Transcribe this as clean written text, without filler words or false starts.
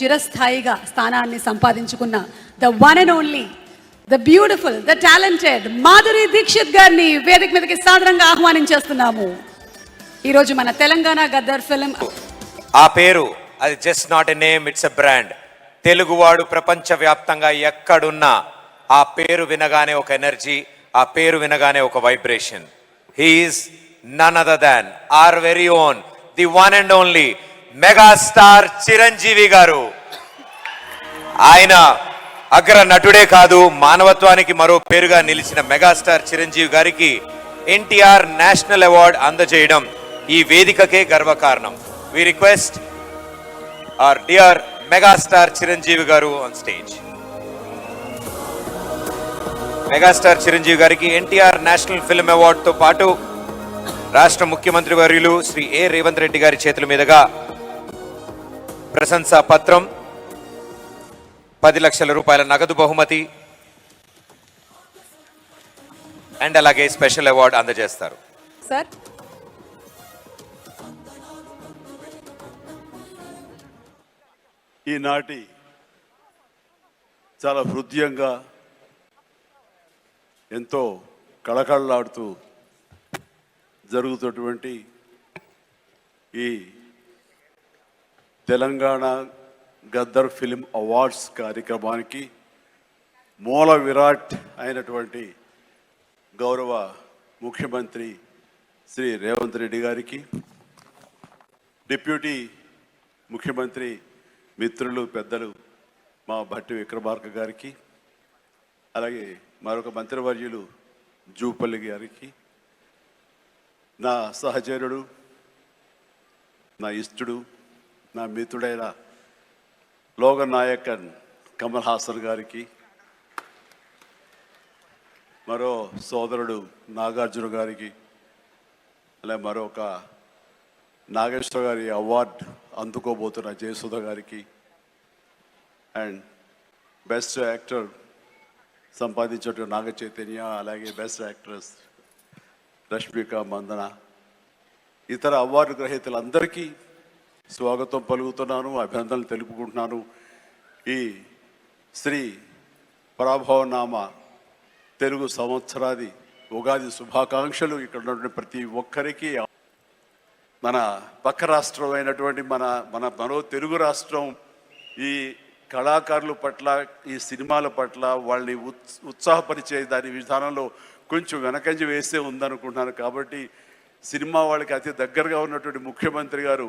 చిరస్థాయిగా స్థానాన్ని సంపాదించుకున్న the one and only, the beautiful, the talented Madhuri Dixit గారిని వేదిక మీదకి సాదరంగా ఆహ్వానించేస్తున్నాము. ఈరోజు మన తెలంగాణ గద్దర్ ఫిల్మ్, ఆ పేరు అది just not a name, it's a brand. తెలుగువాడు ప్రపంచవ్యాప్తంగా ఎక్కడున్నా ఆ పేరు వినగానే ఒక ఎనర్జీ, ఆ పేరు వినగానే ఒక vibration. He's none other than our very own, the one and only megastar Chiranjeevi garu. ఆయన అగ్ర నటుడే కాదు, మానవత్వానికి మరో పేరుగా నిలిచిన మెగాస్టార్ చిరంజీవి గారికి ఎన్టీఆర్ నేషనల్ అవార్డు అందజేయడం ఈ వేదికకే గర్వకారణం. We request our dear megastar Chiranjeevi garu on stage. Megastar Chiranjeevi gariki NTR National Film Award తో పాటు రాష్ట్ర ముఖ్యమంత్రి వర్యులు శ్రీ ఏ రేవంత్ రెడ్డి గారి చేతుల మీదుగా ప్రశంసా పత్రం, 10 లక్షల రూపాయల నగదు బహుమతి అండ్ అలాగే స్పెషల్ అవార్డు అందజేస్తారు. సార్ ఈనాటి చాలా హృదయంగా ఎంతో కళకళలాడుతూ జరుగుతున్నటువంటి ఈ తెలంగాణ గద్దర్ ఫిల్మ్ అవార్డ్స్ కార్యక్రమానికి మూల విరాట్ అయినటువంటి గౌరవ ముఖ్యమంత్రి శ్రీ రేవంత్ రెడ్డి గారికి, డిప్యూటీ ముఖ్యమంత్రి మిత్రులు పెద్దలు మా భట్టి విక్రమార్క గారికి, అలాగే మరొక మంత్రివర్యులు జూపల్లి గారికి, నా సహచరుడు, నా ఇష్టుడు, నా మిత్రుడైన లోగన్ నాయకన్ కమల్ హాసన్ గారికి, మరో సోదరుడు నాగార్జున గారికి, అలాగే మరొక నాగేశ్వర గారి అవార్డు అందుకోబోతున్న జయసుధ గారికి, అండ్ బెస్ట్ యాక్టర్ సంపాదించిన నాగ చైతన్య, అలాగే బెస్ట్ యాక్ట్రెస్ రష్మిక మందన, ఇతర అవార్డు గ్రహీతలందరికీ స్వాగతం పలుకుతున్నాను, అభినందనలు తెలుపుకుంటున్నాను. ఈ శ్రీ పరాభవనామ తెలుగు సంవత్సరాది ఉగాది శుభాకాంక్షలు ఇక్కడ ఉన్నటువంటి ప్రతి ఒక్కరికి. మన పక్క రాష్ట్రం అయినటువంటి మరో తెలుగు రాష్ట్రం ఈ కళాకారుల పట్ల, ఈ సినిమాల పట్ల వాళ్ళని ఉత్సాహపరిచే దాని విధానంలో కొంచెం వెనకంజ వేసే ఉందనుకుంటున్నాను. కాబట్టి సినిమా వాళ్ళకి అతి దగ్గరగా ఉన్నటువంటి ముఖ్యమంత్రి గారు